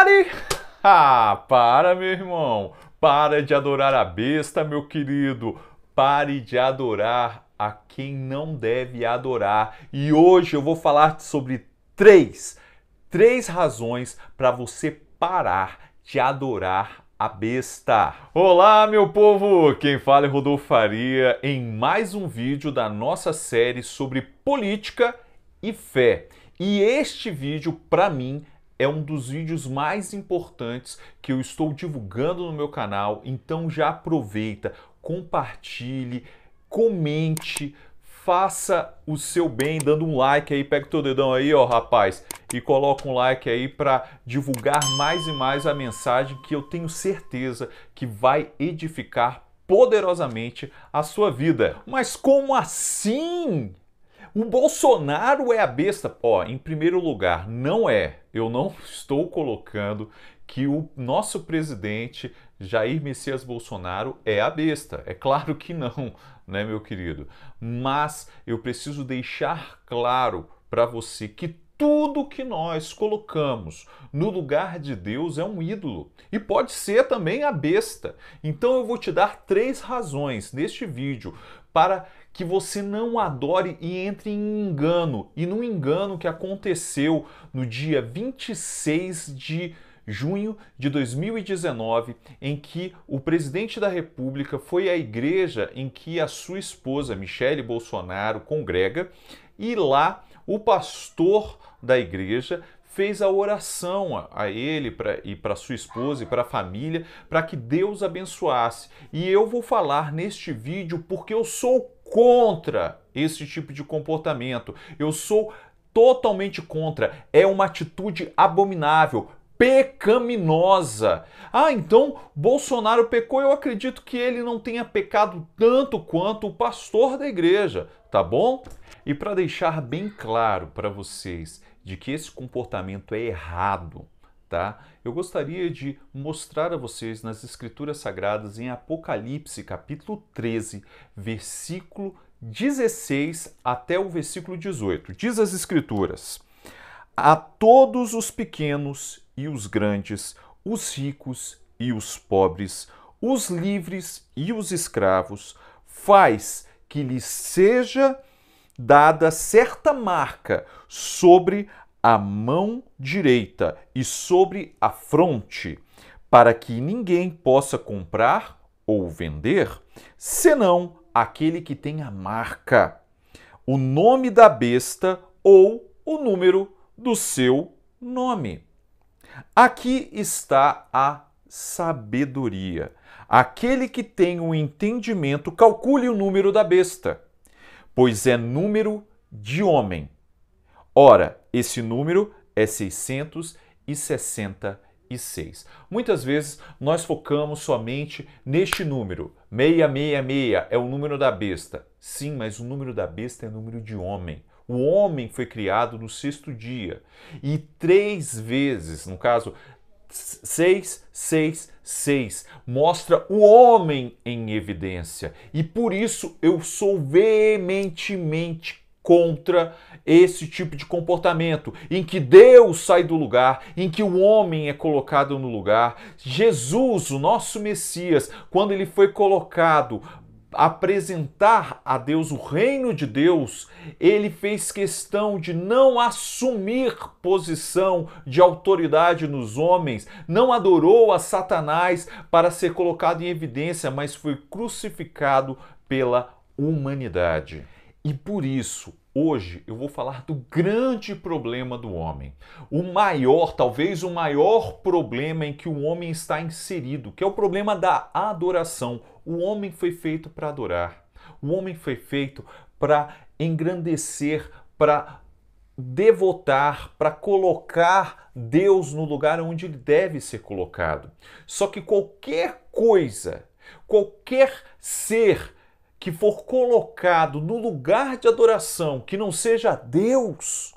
Pare! Ah, para, meu irmão. Para de adorar a besta, meu querido. Pare de adorar a quem não deve adorar. E hoje eu vou falar sobre três razões para você parar de adorar a besta. Olá, meu povo! Quem fala é Rodolfo Faria em mais um vídeo da nossa série sobre política e fé. E este vídeo, para mim, é um dos vídeos mais importantes que eu estou divulgando no meu canal, então já aproveita, compartilhe, comente, faça o seu bem dando um like aí, pega o teu dedão aí, ó, rapaz, e coloca um like aí para divulgar mais e mais a mensagem que eu tenho certeza que vai edificar poderosamente a sua vida. Mas como assim? O Bolsonaro é a besta? Ó, em primeiro lugar, não é. Eu não estou colocando que o nosso presidente Jair Messias Bolsonaro é a besta. É claro que não, né, meu querido? Mas eu preciso deixar claro para você que tudo que nós colocamos no lugar de Deus é um ídolo e pode ser também a besta. Então eu vou te dar 3 razões neste vídeo para que você não adore e entre em engano. E no engano que aconteceu no dia 26 de junho de 2019, em que o presidente da República foi à igreja em que a sua esposa, Michele Bolsonaro, congrega, e lá o pastor da igreja fez a oração a ele e para sua esposa e para a família, para que Deus abençoasse. E eu vou falar neste vídeo porque eu sou contra esse tipo de comportamento. Eu sou totalmente contra. É uma atitude abominável, pecaminosa. Ah, então Bolsonaro pecou. Eu acredito que ele não tenha pecado tanto quanto o pastor da igreja, tá bom? E para deixar bem claro para vocês de que esse comportamento é errado, tá? Eu gostaria de mostrar a vocês nas Escrituras Sagradas em Apocalipse, capítulo 13, versículo 16 até o versículo 18. Diz as Escrituras: a todos os pequenos e os grandes, os ricos e os pobres, os livres e os escravos, faz que lhes seja dada certa marca sobre a mão direita e sobre a fronte, para que ninguém possa comprar ou vender, senão aquele que tem a marca, o nome da besta ou o número do seu nome. Aqui está a sabedoria. Aquele que tem o entendimento, calcule o número da besta, pois é número de homem. Ora, esse número é 666. Muitas vezes nós focamos somente neste número. 666 é o número da besta. Sim, mas o número da besta é o número de homem. O homem foi criado no 6º dia. E 3 vezes, no caso, 666 mostra o homem em evidência. E por isso eu sou veementemente contra esse tipo de comportamento, em que Deus sai do lugar, em que o homem é colocado no lugar. Jesus, o nosso Messias, quando ele foi colocado apresentar a Deus o reino de Deus, ele fez questão de não assumir posição de autoridade nos homens, não adorou a Satanás para ser colocado em evidência, mas foi crucificado pela humanidade. E por isso, hoje eu vou falar do grande problema do homem. O maior, talvez o maior problema em que o homem está inserido, que é o problema da adoração. O homem foi feito para adorar. O homem foi feito para engrandecer, para devotar, para colocar Deus no lugar onde ele deve ser colocado. Só que qualquer coisa, qualquer ser que for colocado no lugar de adoração que não seja Deus,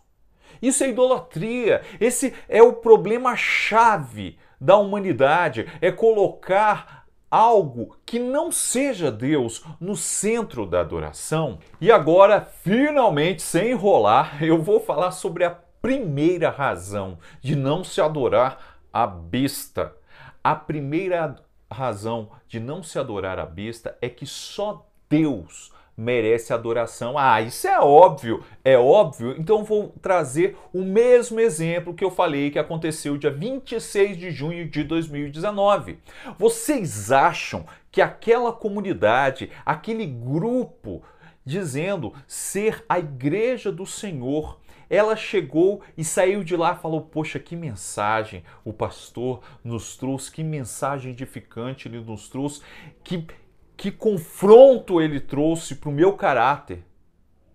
isso é idolatria. Esse é o problema-chave da humanidade, é colocar algo que não seja Deus no centro da adoração. E agora, finalmente, sem enrolar, eu vou falar sobre a primeira razão de não se adorar a besta. A primeira razão de não se adorar a besta é que só Deus merece adoração. Isso é óbvio, é óbvio. Então vou trazer o mesmo exemplo que eu falei que aconteceu dia 26 de junho de 2019. Vocês acham que aquela comunidade, aquele grupo dizendo ser a igreja do Senhor, ela chegou e saiu de lá e falou: poxa, que mensagem o pastor nos trouxe, que mensagem edificante ele nos trouxe, que confronto ele trouxe para o meu caráter?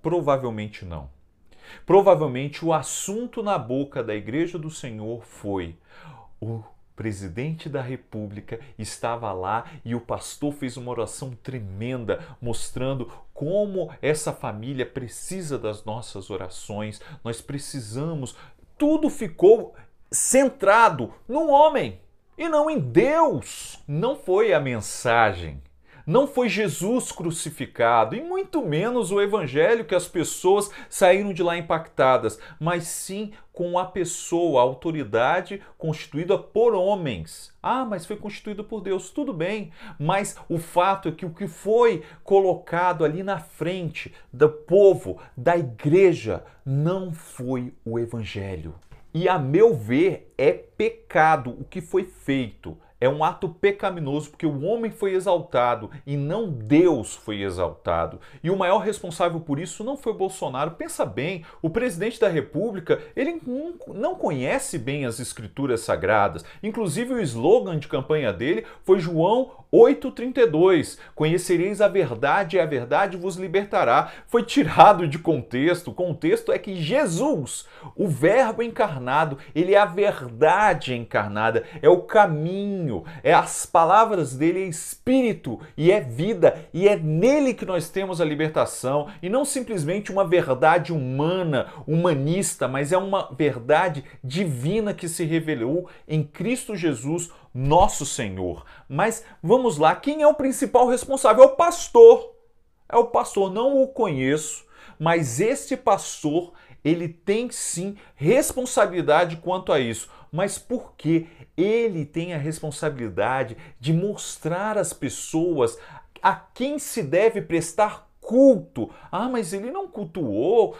Provavelmente não. Provavelmente o assunto na boca da Igreja do Senhor foi: o presidente da República estava lá e o pastor fez uma oração tremenda, mostrando como essa família precisa das nossas orações, nós precisamos. Tudo ficou centrado no homem e não em Deus. Não foi a mensagem. Não foi Jesus crucificado, e muito menos o evangelho que as pessoas saíram de lá impactadas, mas sim com a pessoa, a autoridade constituída por homens. Mas foi constituída por Deus, tudo bem, mas o fato é que o que foi colocado ali na frente do povo, da igreja, não foi o evangelho. E a meu ver é pecado o que foi feito. É um ato pecaminoso porque o homem foi exaltado e não Deus foi exaltado. E o maior responsável por isso não foi o Bolsonaro. Pensa bem, o presidente da República, ele não conhece bem as escrituras sagradas. Inclusive o slogan de campanha dele foi João 8,32. Conhecereis a verdade e a verdade vos libertará. Foi tirado de contexto. O contexto é que Jesus, o verbo encarnado, ele é a verdade encarnada, é o caminho. As palavras dele é espírito e é vida, e é nele que nós temos a libertação, e não simplesmente uma verdade humana, humanista, mas é uma verdade divina que se revelou em Cristo Jesus, nosso Senhor. Mas vamos lá, quem é o principal responsável? É o pastor. É o pastor, não o conheço, mas este pastor, ele tem sim responsabilidade quanto a isso. Mas por que ele tem a responsabilidade de mostrar às pessoas a quem se deve prestar culto? Mas ele não cultuou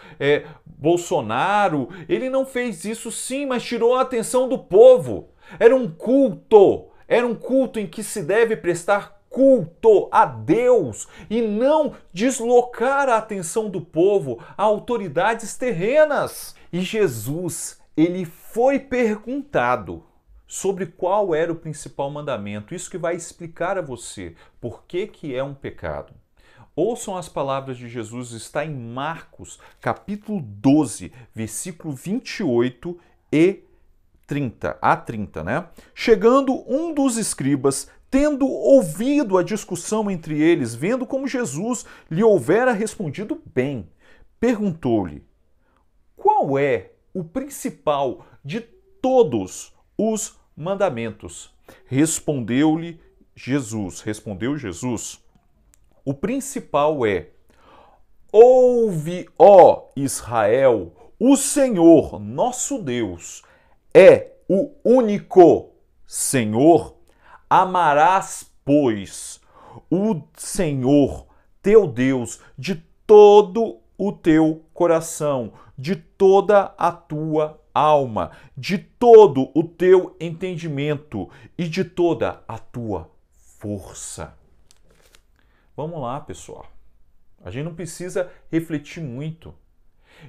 Bolsonaro, ele não fez isso sim, mas tirou a atenção do povo. Era um culto em que se deve prestar culto a Deus e não deslocar a atenção do povo a autoridades terrenas. E Jesus, ele foi perguntado sobre qual era o principal mandamento. Isso que vai explicar a você por que é um pecado. Ouçam as palavras de Jesus, está em Marcos, capítulo 12, versículo 28 e 30, né? Chegando um dos escribas, tendo ouvido a discussão entre eles, vendo como Jesus lhe houvera respondido bem, perguntou-lhe: qual é o principal de todos os mandamentos? Respondeu Jesus, o principal é: ouve, ó Israel, o Senhor, nosso Deus, é o único Senhor. Amarás, pois, o Senhor, teu Deus, de todo o teu coração, de toda a tua alma, de todo o teu entendimento e de toda a tua força. Vamos lá, pessoal. A gente não precisa refletir muito.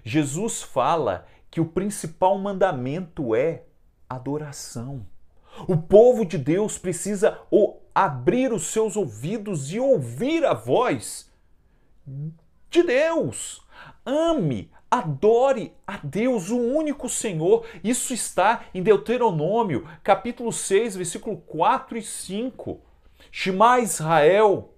Jesus fala que o principal mandamento é adoração. O povo de Deus precisa abrir os seus ouvidos e ouvir a voz de Deus. Ame, adore a Deus, o único Senhor. Isso está em Deuteronômio, capítulo 6, versículo 4 e 5. Shema Israel.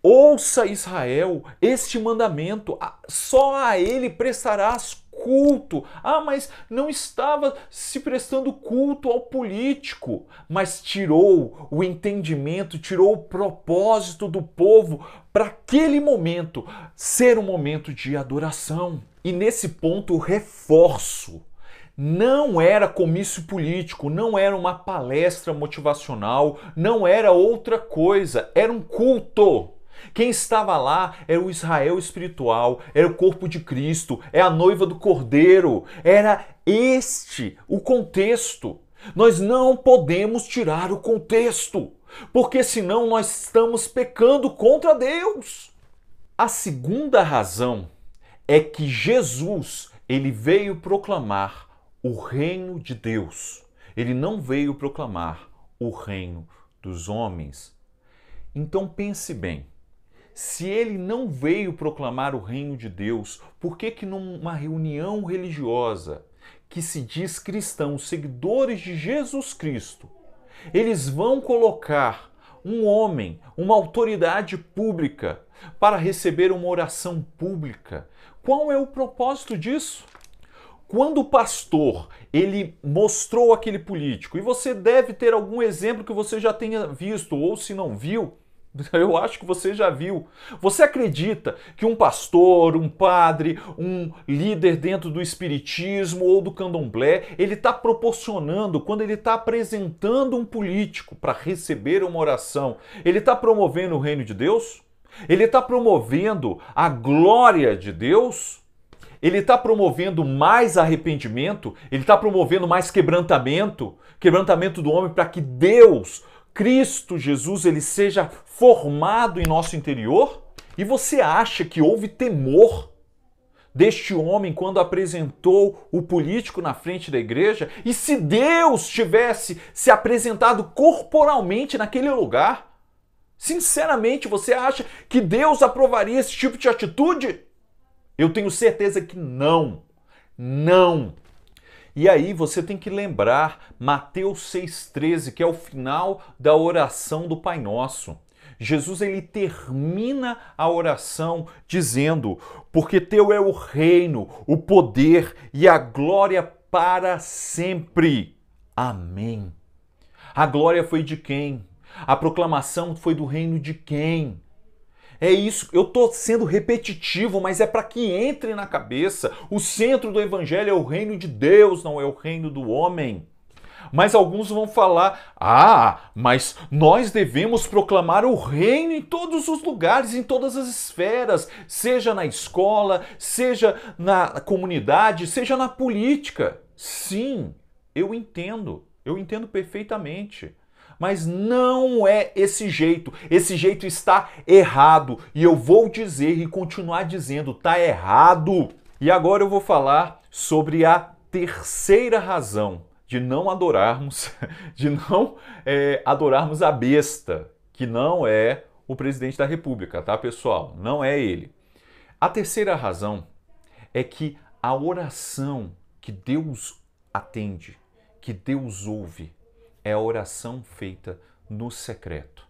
Ouça, Israel, este mandamento, só a ele prestarás culto. Mas não estava se prestando culto ao político, mas tirou o entendimento, tirou o propósito do povo para aquele momento ser um momento de adoração. E nesse ponto reforço, Não era comício político, não era uma palestra motivacional, não era outra coisa, era um culto. Quem estava lá era o Israel espiritual, era o corpo de Cristo, é a noiva do Cordeiro, era este o contexto. Nós não podemos tirar o contexto, porque senão nós estamos pecando contra Deus. A segunda razão é que Jesus, ele veio proclamar o reino de Deus. Ele não veio proclamar o reino dos homens. Então pense bem, se ele não veio proclamar o reino de Deus, por que numa reunião religiosa que se diz cristãos, seguidores de Jesus Cristo, eles vão colocar um homem, uma autoridade pública, para receber uma oração pública? Qual é o propósito disso? Quando o pastor, ele mostrou aquele político, e você deve ter algum exemplo que você já tenha visto, ou se não viu, eu acho que você já viu. Você acredita que um pastor, um padre, um líder dentro do espiritismo ou do candomblé, ele está proporcionando, quando ele está apresentando um político para receber uma oração, ele está promovendo o reino de Deus? Ele está promovendo a glória de Deus? Ele está promovendo mais arrependimento? Ele está promovendo mais quebrantamento? Quebrantamento do homem para que Deus, Cristo Jesus, ele seja formado em nosso interior? E você acha que houve temor deste homem quando apresentou o político na frente da igreja? E se Deus tivesse se apresentado corporalmente naquele lugar? Sinceramente, você acha que Deus aprovaria esse tipo de atitude? Eu tenho certeza que não. Não. E aí você tem que lembrar Mateus 6,13, que é o final da oração do Pai Nosso. Jesus, ele termina a oração dizendo: porque teu é o reino, o poder e a glória para sempre. Amém. A glória foi de quem? A proclamação foi do reino de quem? É isso, eu estou sendo repetitivo, mas é para que entre na cabeça. O centro do evangelho é o reino de Deus, não é o reino do homem. Mas alguns vão falar: mas nós devemos proclamar o reino em todos os lugares, em todas as esferas, seja na escola, seja na comunidade, seja na política. Sim, eu entendo perfeitamente. Mas não é esse jeito. Esse jeito está errado. E eu vou dizer e continuar dizendo, está errado. E agora eu vou falar sobre a terceira razão de não adorarmos, adorarmos a besta, que não é o presidente da República, tá, pessoal? Não é ele. A terceira razão é que a oração que Deus atende, que Deus ouve, é a oração feita no secreto.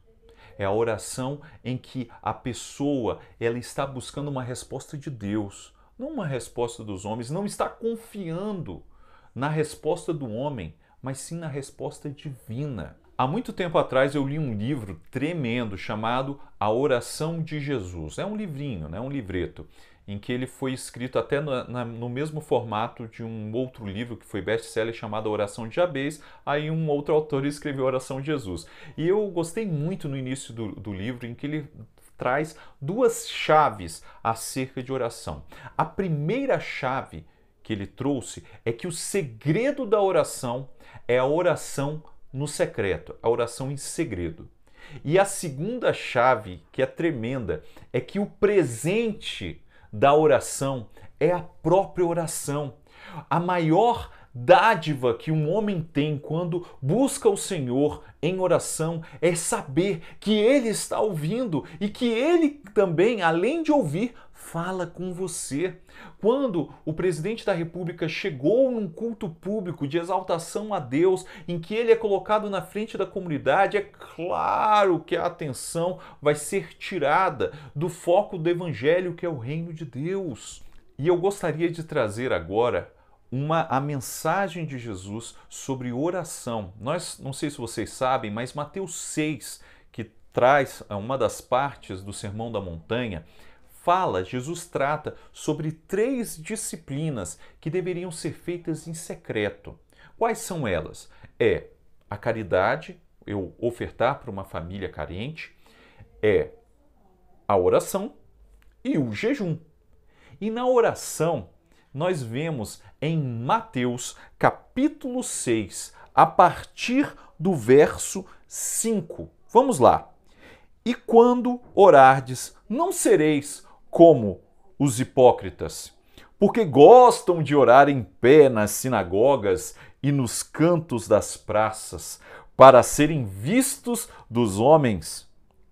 É a oração em que a pessoa ela está buscando uma resposta de Deus, não uma resposta dos homens, não está confiando na resposta do homem, mas sim na resposta divina. Há muito tempo atrás eu li um livro tremendo chamado A Oração de Jesus. É um livrinho, né? Um livreto, em que ele foi escrito até no mesmo formato de um outro livro que foi best-seller chamado A Oração de Jabez, aí um outro autor escreveu A Oração de Jesus. E eu gostei muito no início do livro, em que ele traz duas chaves acerca de oração. A primeira chave que ele trouxe é que o segredo da oração é a oração no secreto, a oração em segredo. E a segunda chave, que é tremenda, é que o presente da oração é a própria oração. A maior dádiva que um homem tem quando busca o Senhor em oração é saber que Ele está ouvindo e que Ele também, além de ouvir, fala com você. Quando o presidente da República chegou num culto público de exaltação a Deus, em que ele é colocado na frente da comunidade, é claro que a atenção vai ser tirada do foco do evangelho, que é o reino de Deus. E eu gostaria de trazer agora a mensagem de Jesus sobre oração. Não sei se vocês sabem, mas Mateus 6, que traz uma das partes do Sermão da Montanha, Jesus trata sobre 3 disciplinas que deveriam ser feitas em secreto. Quais são elas? É a caridade, eu ofertar para uma família carente, é a oração e o jejum. E na oração, nós vemos em Mateus capítulo 6, a partir do verso 5. Vamos lá. E quando orardes, não sereis como os hipócritas, porque gostam de orar em pé nas sinagogas e nos cantos das praças, para serem vistos dos homens.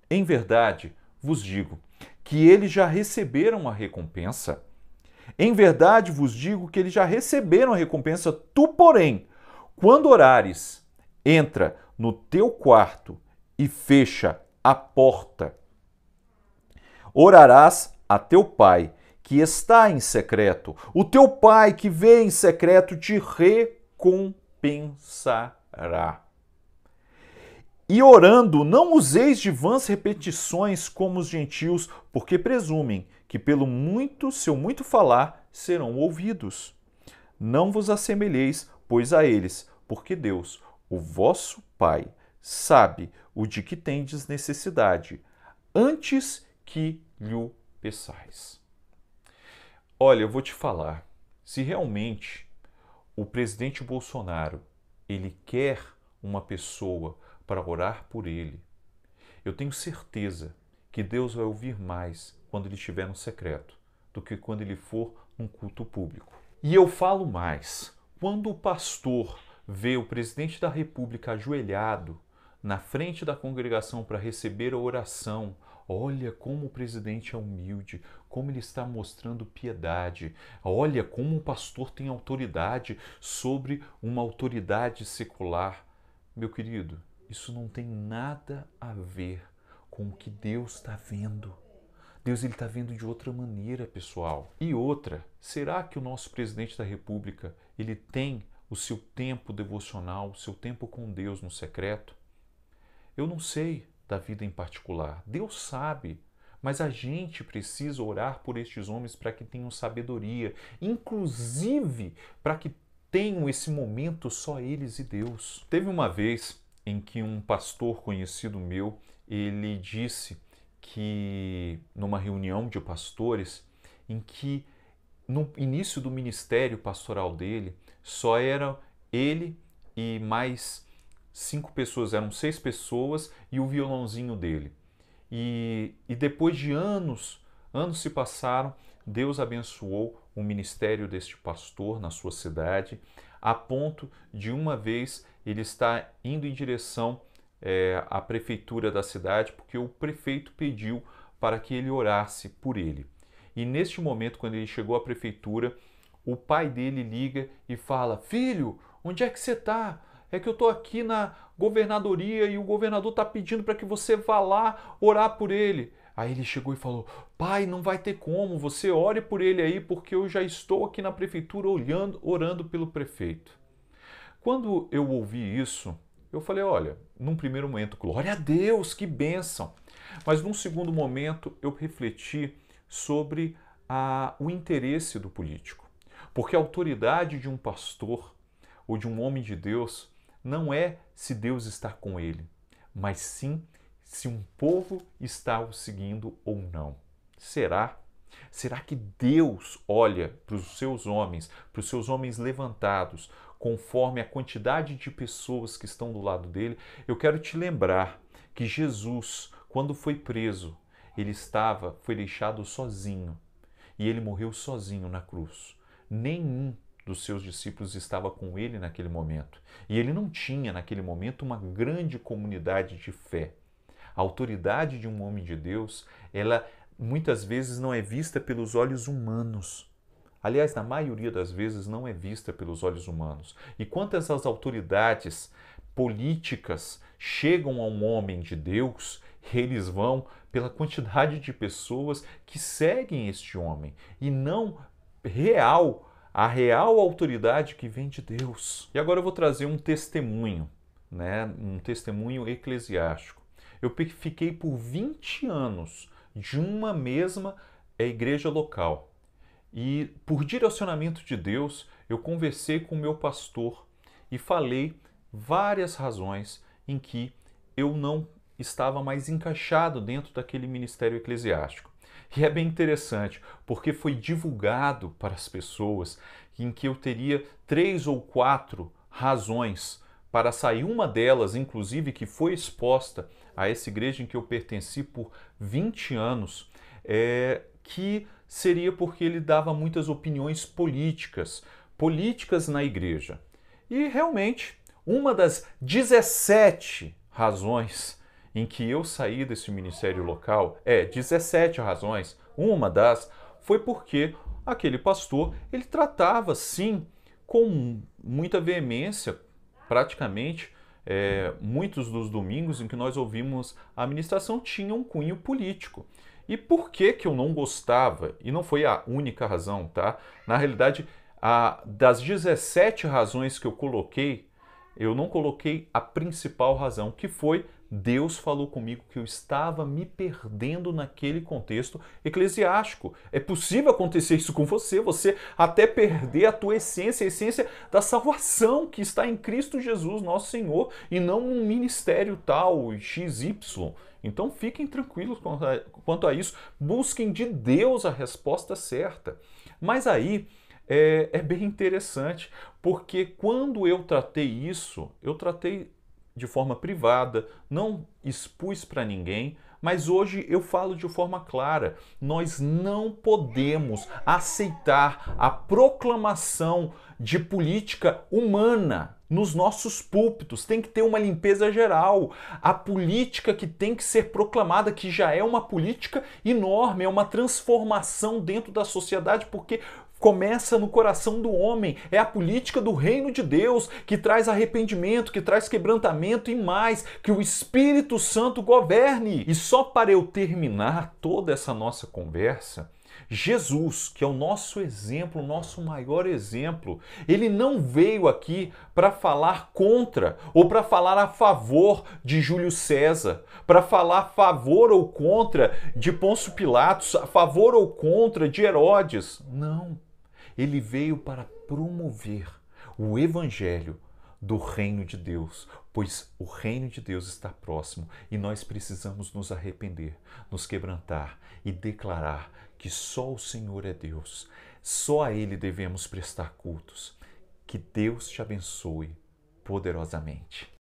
Em verdade, vos digo que eles já receberam a recompensa. Em verdade vos digo que eles já receberam a recompensa. Tu, porém, quando orares, entra no teu quarto e fecha a porta. Orarás a teu pai, que está em secreto. O teu pai que vê em secreto te recompensará. E orando, não useis de vãs repetições como os gentios, porque presumem que pelo seu muito falar serão ouvidos. Não vos assemelheis, pois, a eles, porque Deus, o vosso Pai, sabe o de que tendes necessidade, antes que lhe peçais. Olha, eu vou te falar, se realmente o presidente Bolsonaro, ele quer uma pessoa para orar por ele, eu tenho certeza que Deus vai ouvir mais quando ele estiver no secreto do que quando ele for num culto público. E eu falo mais, quando o pastor vê o presidente da República ajoelhado na frente da congregação para receber a oração, olha como o presidente é humilde, como ele está mostrando piedade, olha como o pastor tem autoridade sobre uma autoridade secular. Meu querido, isso não tem nada a ver com o que Deus está vendo. Deus está vendo de outra maneira, pessoal. E outra, será que o nosso presidente da República ele tem o seu tempo devocional, o seu tempo com Deus no secreto? Eu não sei da vida em particular. Deus sabe. Mas a gente precisa orar por estes homens para que tenham sabedoria, inclusive para que tenham esse momento só eles e Deus. Teve uma vez em que um pastor conhecido meu, ele disse que numa reunião de pastores, em que no início do ministério pastoral dele, só era ele e mais 5 pessoas, eram 6 pessoas e o violãozinho dele. E depois de anos se passaram, Deus abençoou o ministério deste pastor na sua cidade, a ponto de uma vez ele estar indo em direção à prefeitura da cidade, porque o prefeito pediu para que ele orasse por ele. E neste momento, quando ele chegou à prefeitura, o pai dele liga e fala: filho, onde é que você está? É que eu estou aqui na governadoria e o governador está pedindo para que você vá lá orar por ele. Aí ele chegou e falou: pai, não vai ter como, você ore por ele aí, porque eu já estou aqui na prefeitura orando pelo prefeito. Quando eu ouvi isso, eu falei: olha, num primeiro momento, glória a Deus, que bênção. Mas num segundo momento, eu refleti sobre o interesse do político. Porque a autoridade de um pastor ou de um homem de Deus não é se Deus está com ele, mas sim se um povo está o seguindo ou não. Será? Será que Deus olha para os seus homens levantados, conforme a quantidade de pessoas que estão do lado dele? Eu quero te lembrar que Jesus, quando foi preso, foi deixado sozinho e ele morreu sozinho na cruz. Nenhum dos seus discípulos estava com ele naquele momento. E ele não tinha, naquele momento, uma grande comunidade de fé. A autoridade de um homem de Deus, ela muitas vezes não é vista pelos olhos humanos. Aliás, na maioria das vezes não é vista pelos olhos humanos. E quando essas autoridades políticas chegam a um homem de Deus, eles vão pela quantidade de pessoas que seguem este homem e não a real autoridade que vem de Deus. E agora eu vou trazer um testemunho, um testemunho eclesiástico. Eu fiquei por 20 anos de uma mesma é a igreja local. E por direcionamento de Deus, eu conversei com o meu pastor e falei várias razões em que eu não estava mais encaixado dentro daquele ministério eclesiástico. E é bem interessante, porque foi divulgado para as pessoas em que eu teria 3 ou 4 razões para sair. Uma delas, inclusive, que foi exposta a essa igreja em que eu pertenci por 20 anos, que seria porque ele dava muitas opiniões políticas na igreja. E realmente, uma das 17 razões em que eu saí desse ministério local, 17 razões, uma das foi porque aquele pastor, ele tratava sim com muita veemência, praticamente, muitos dos domingos em que nós ouvimos a ministração tinham um cunho político. E por que eu não gostava? E não foi a única razão, tá? Na realidade, das 17 razões que eu coloquei, eu não coloquei a principal razão, que foi Deus falou comigo que eu estava me perdendo naquele contexto eclesiástico. É possível acontecer isso com você, você até perder a tua essência, a essência da salvação que está em Cristo Jesus, nosso Senhor, e não num ministério tal, XY. Então fiquem tranquilos quanto a isso, busquem de Deus a resposta certa. Mas aí é bem interessante, porque quando eu tratei isso, eu tratei de forma privada, não expus para ninguém, mas hoje eu falo de forma clara. Nós não podemos aceitar a proclamação de política humana nos nossos púlpitos. Tem que ter uma limpeza geral. A política que tem que ser proclamada, que já é uma política enorme, é uma transformação dentro da sociedade, porque começa no coração do homem. É a política do reino de Deus que traz arrependimento, que traz quebrantamento e mais, que o Espírito Santo governe. E só para eu terminar toda essa nossa conversa, Jesus, que é o nosso exemplo, o nosso maior exemplo, ele não veio aqui para falar contra ou para falar a favor de Júlio César, para falar a favor ou contra de Pôncio Pilatos, a favor ou contra de Herodes. Não. Ele veio para promover o evangelho do reino de Deus, pois o reino de Deus está próximo e nós precisamos nos arrepender, nos quebrantar e declarar que só o Senhor é Deus, só a Ele devemos prestar cultos. Que Deus te abençoe poderosamente.